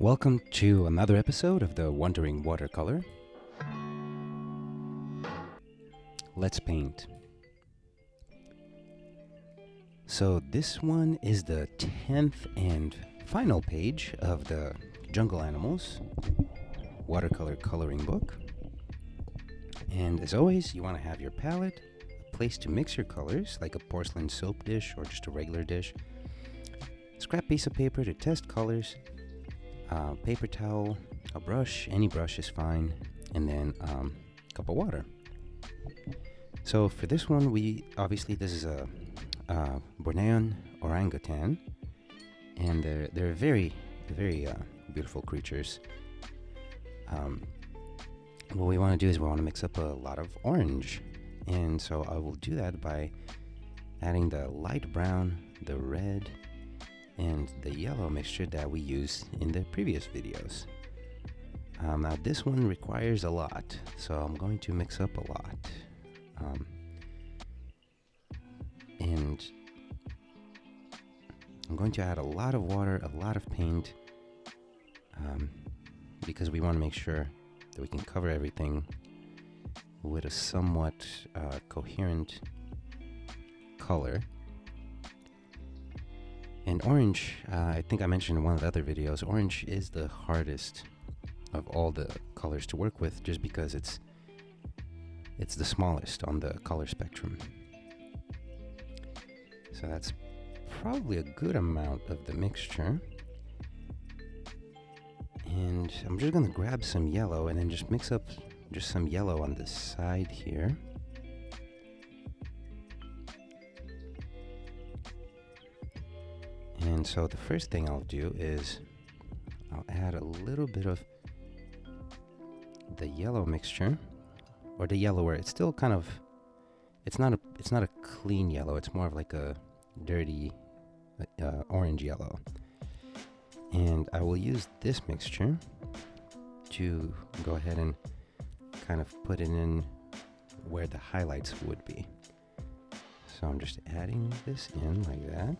Welcome to another episode of the Wandering Watercolor. Let's paint. So this one is the 10th and final page of the Jungle Animals Watercolor Coloring book. And as always, you want to have your palette, a place to mix your colors, like a porcelain soap dish or just a regular dish, scrap piece of paper to test colors, paper towel, a brush, any brush is fine, and then a cup of water. So for this one, this is a Bornean orangutan, and they're very beautiful creatures. What we want to do is we want to mix up a lot of orange, and so I will do that by adding the light brown, the red, and the yellow mixture that we used in the previous videos. Now this one requires a lot, so I'm going to mix up a lot. And I'm going to add a lot of water, a lot of paint, because we want to make sure that we can cover everything with a somewhat coherent color. And orange, I think I mentioned in one of the other videos, orange is the hardest of all the colors to work with, just because it's the smallest on the color spectrum. So that's probably a good amount of the mixture. And I'm just going to grab some yellow and then just mix up just some yellow on the side here. And so the first thing I'll do is I'll add a little bit of the yellow mixture, or the yellow where it's still kind of, it's not a clean yellow, it's more of like a dirty orange yellow. And I will use this mixture to go ahead and kind of put it in where the highlights would be. So I'm just adding this in like that.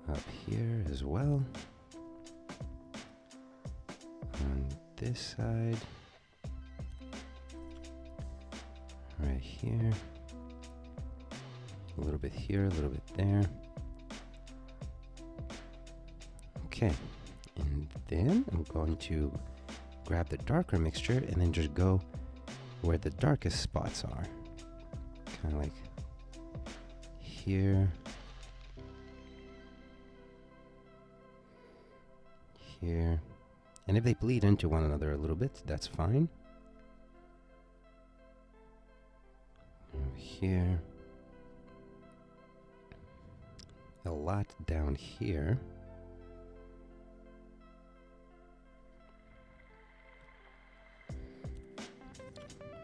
Up here as well. On this side. Right here. A little bit here, a little bit there. Okay. And then I'm going to grab the darker mixture and then just go where the darkest spots are. Kind of like here. Here, and if they bleed into one another a little bit, that's fine. Over here, a lot down here.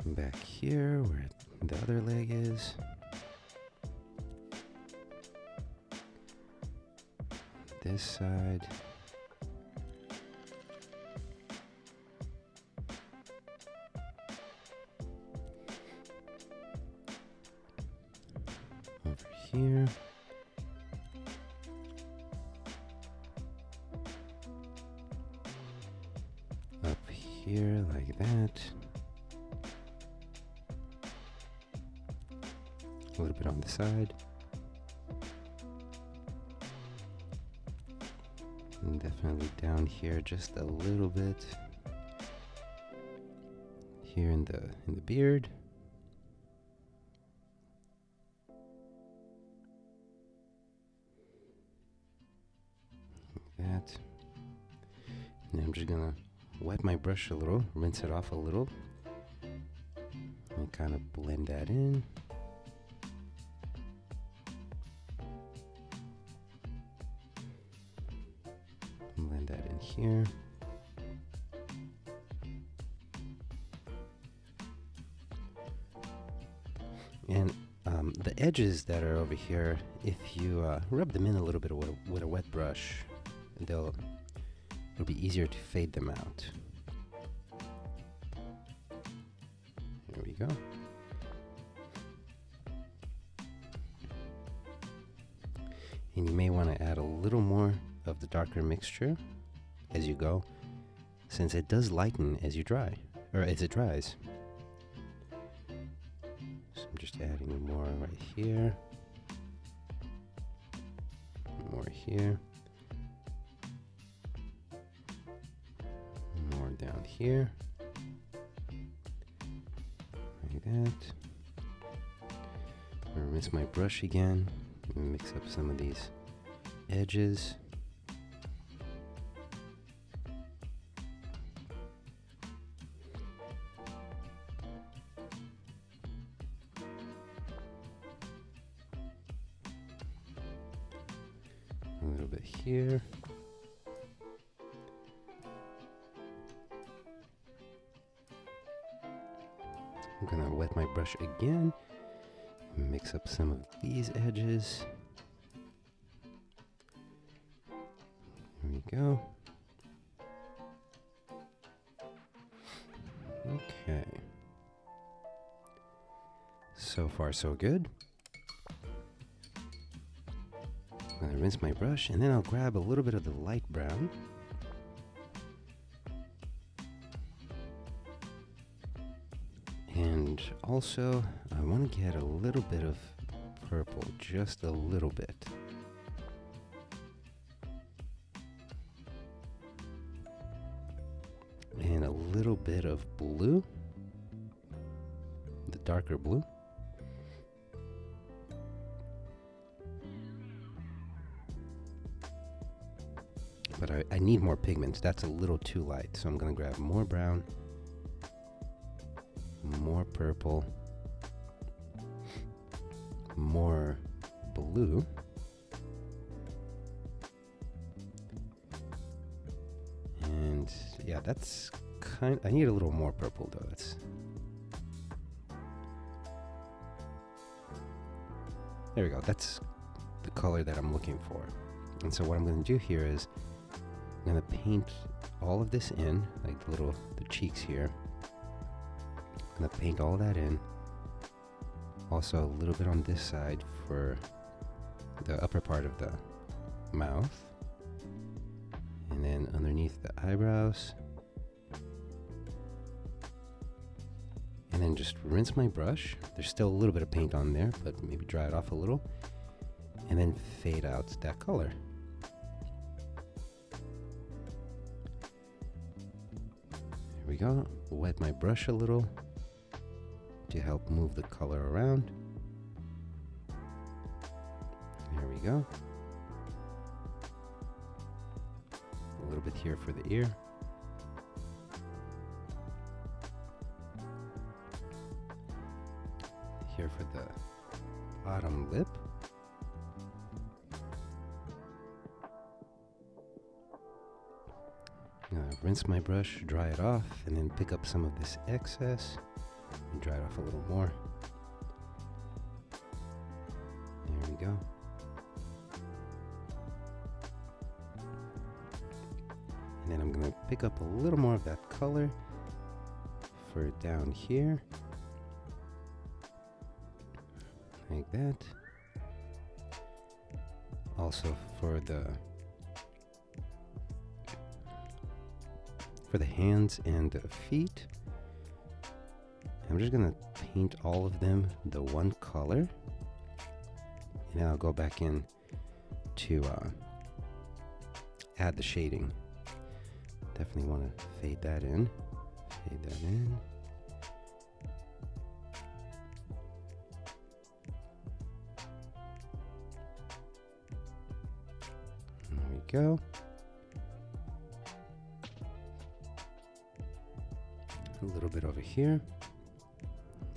Back here, where the other leg is. This side. Here. Up here like that. A little bit on the side. And definitely down here just a little bit. Here in the beard. That. And I'm just gonna wet my brush a little, rinse it off a little, and kind of blend that in. Blend that in here. And the edges that are over here, if you rub them in a little bit with a wet brush, it'll be easier to fade them out. There we go. And you may want to add a little more of the darker mixture as you go, since it does lighten as you dry, or as it dries. So I'm just adding more right here, more here, more down here, like that. I'm gonna rinse my brush again and mix up some of these edges. A little bit here. I'm gonna wet my brush again, mix up some of these edges. There we go. Okay. So far, so good. I'm gonna rinse my brush, and then I'll grab a little bit of the light brown. And also, I want to get a little bit of purple, just a little bit. And a little bit of blue, the darker blue. But I need more pigments. That's a little too light, so I'm going to grab more brown, more purple, more blue, and yeah, that's I need a little more purple though. There we go. That's the color that I'm looking for. And so what I'm going to do here is I'm going to paint all of this in, like the cheeks here. I'm going to paint all that in. Also a little bit on this side for the upper part of the mouth. And then underneath the eyebrows. And then just rinse my brush. There's still a little bit of paint on there, but maybe dry it off a little. And then fade out that color. There we go. Wet my brush a little to help move the color around. There we go. A little bit here for the ear. Here for the bottom lip. Rinse my brush, dry it off, and then pick up some of this excess and dry it off a little more. There we go. And then I'm going to pick up a little more of that color for down here. Like that. Also for the hands and the feet. I'm just gonna paint all of them the one color, and then I'll go back in to add the shading. Definitely want to fade that in. Fade that in. There we go. A little bit over here.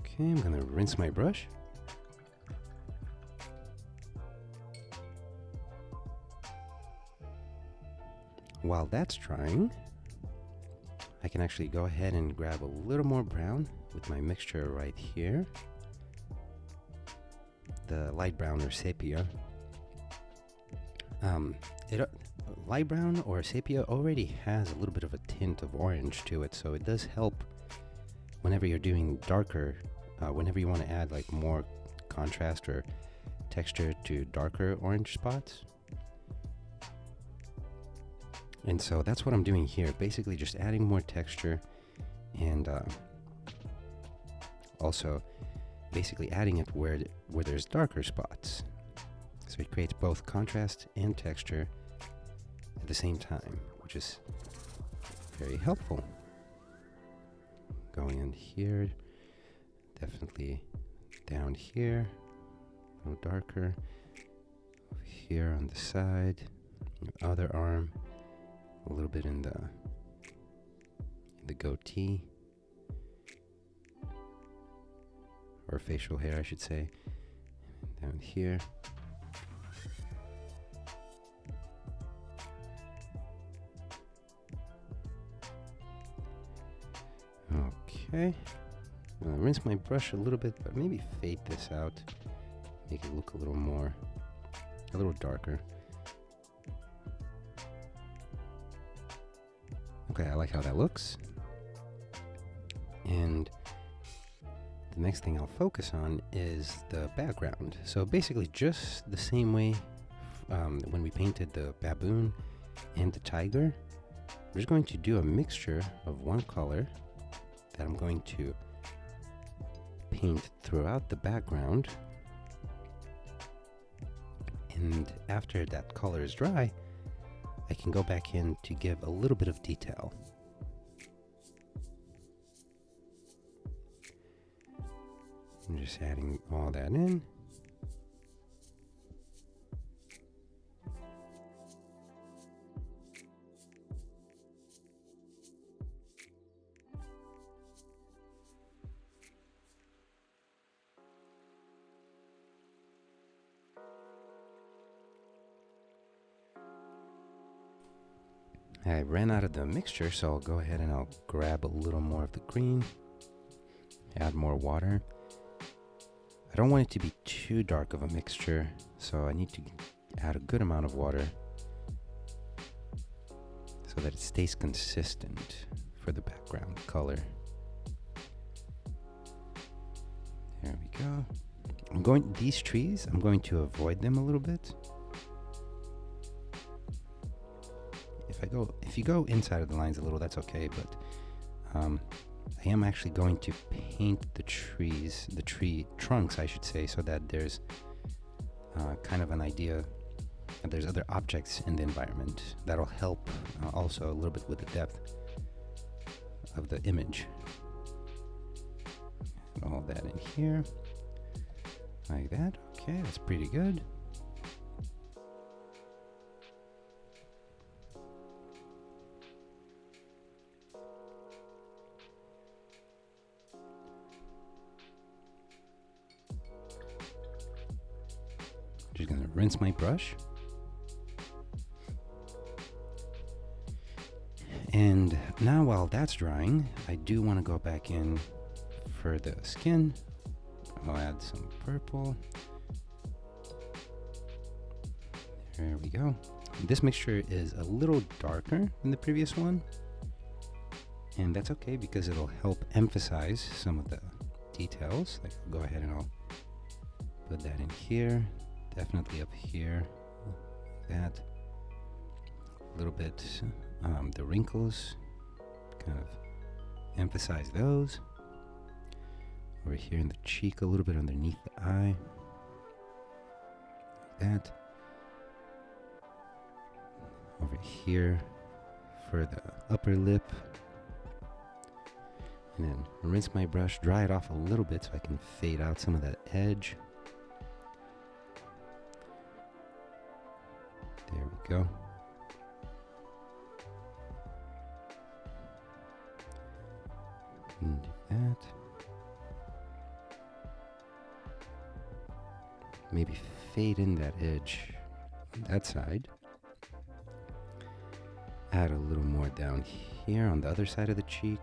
Okay, I'm gonna rinse my brush. While that's drying, I can actually go ahead and grab a little more brown with my mixture right here. The light brown or sepia. Light brown or sepia already has a little bit of a tint of orange to it, so it does help whenever you're doing darker, whenever you want to add like more contrast or texture to darker orange spots. And so that's what I'm doing here, basically just adding more texture and also basically adding it where there's darker spots. So it creates both contrast and texture at the same time, which is very helpful. Going in here, definitely down here, a little darker. Over here on the side, other arm, a little bit in the goatee, or facial hair, I should say. Down here. Okay. I'm gonna rinse my brush a little bit, but maybe fade this out, make it look a little darker. Okay, I like how that looks. And the next thing I'll focus on is the background. So basically just the same way when we painted the baboon and the tiger, we're just going to do a mixture of one color that I'm going to paint throughout the background. And after that color is dry, I can go back in to give a little bit of detail. I'm just adding all that in. I ran out of the mixture, so I'll go ahead and I'll grab a little more of the green, add more water. I don't want it to be too dark of a mixture, so I need to add a good amount of water so that it stays consistent for the background color. There we go. These trees, I'm going to avoid them a little bit. If you go inside of the lines a little, that's okay, but I am actually going to paint the tree trunks, I should say, so that there's kind of an idea that there's other objects in the environment. That'll help also a little bit with the depth of the image. And all that in here, like that. Okay, that's pretty good. Just gonna rinse my brush. And now while that's drying, I do want to go back in for the skin. I'll add some purple. There we go. This mixture is a little darker than the previous one. And that's okay because it'll help emphasize some of the details. Like, I'll go ahead and I'll put that in here. Definitely up here, that a little bit, the wrinkles, kind of emphasize those. Over here in the cheek, a little bit underneath the eye, like that. Over here for the upper lip, and then rinse my brush, dry it off a little bit so I can fade out some of that edge. There we go. And do that. Maybe fade in that edge on that side. Add a little more down here on the other side of the cheek.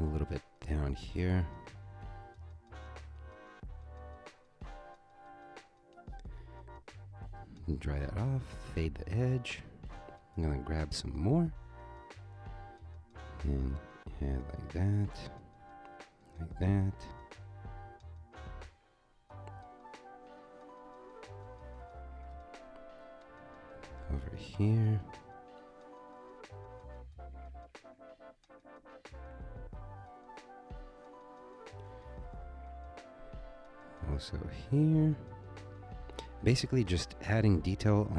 A little bit down here. Dry that off, fade the edge. I'm gonna grab some more and add like that. over here. Also here. Basically just adding detail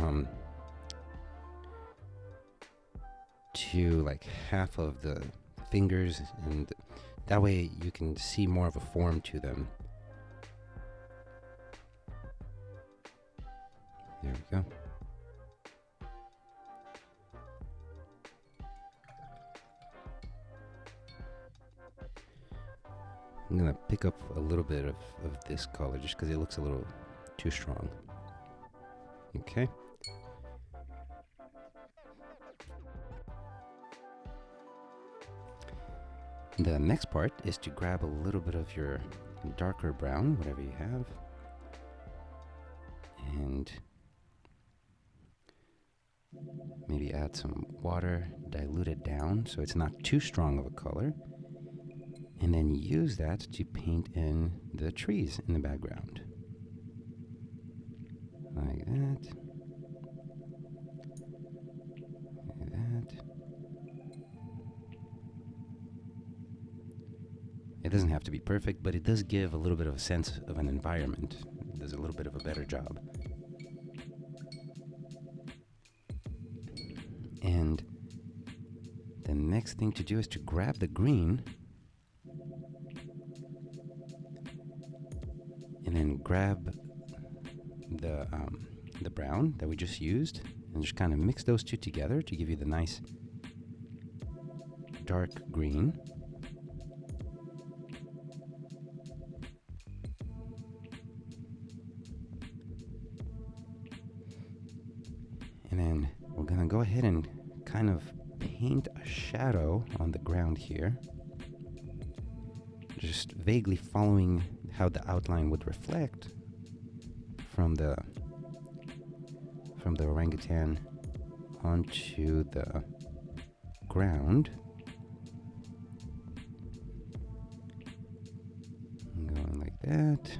to like half of the fingers, and that way you can see more of a form to them. There we go. I'm gonna pick up a little bit of this color just because it looks a little too strong. Okay. The next part is to grab a little bit of your darker brown, whatever you have, and maybe add some water, dilute it down so it's not too strong of a color, and then use that to paint in the trees in the background. Like that. Like that. It doesn't have to be perfect, but it does give a little bit of a sense of an environment. It does a little bit of a better job. And the next thing to do is to grab the green and then grab the brown that we just used and just kind of mix those two together to give you the nice dark green. And then we're gonna go ahead and kind of paint a shadow on the ground here, just vaguely following how the outline would reflect from the orangutan onto the ground. Going like that.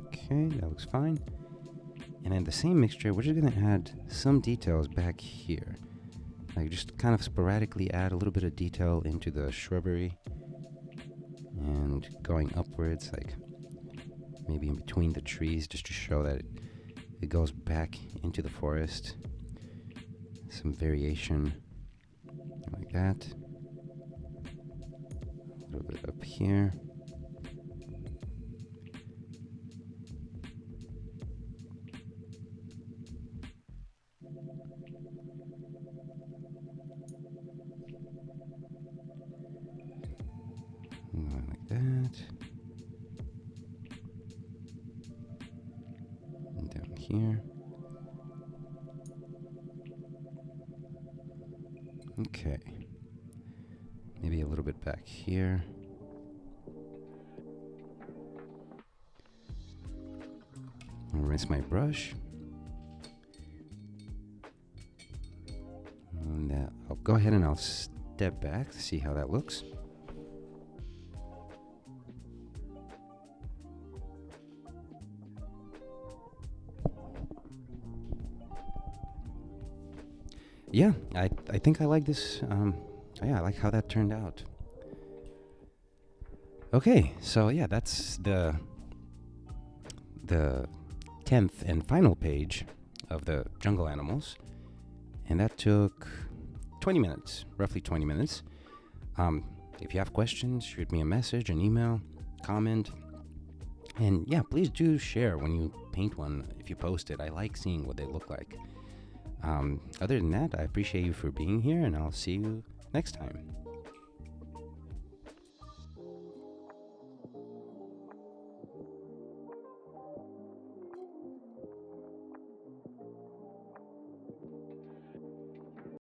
Okay, that looks fine. And then the same mixture, we're just gonna add some details back here. Like just kind of sporadically add a little bit of detail into the shrubbery and going upwards, like maybe in between the trees, just to show that it goes back into the forest. Some variation like that. A little bit up here. Like that. And down here. Okay. Maybe a little bit back here. I'll rinse my brush. And I'll go ahead and I'll step back to see how that looks. Yeah, I think I like this. Yeah, I like how that turned out. Okay, so yeah, that's the 10th and final page of the Jungle Animals, and that took 20 minutes, roughly 20 minutes. If you have questions, shoot me a message, an email, comment, and yeah, please do share when you paint one. If you post it, I like seeing what they look like. Other than that, I appreciate you for being here, and I'll see you next time.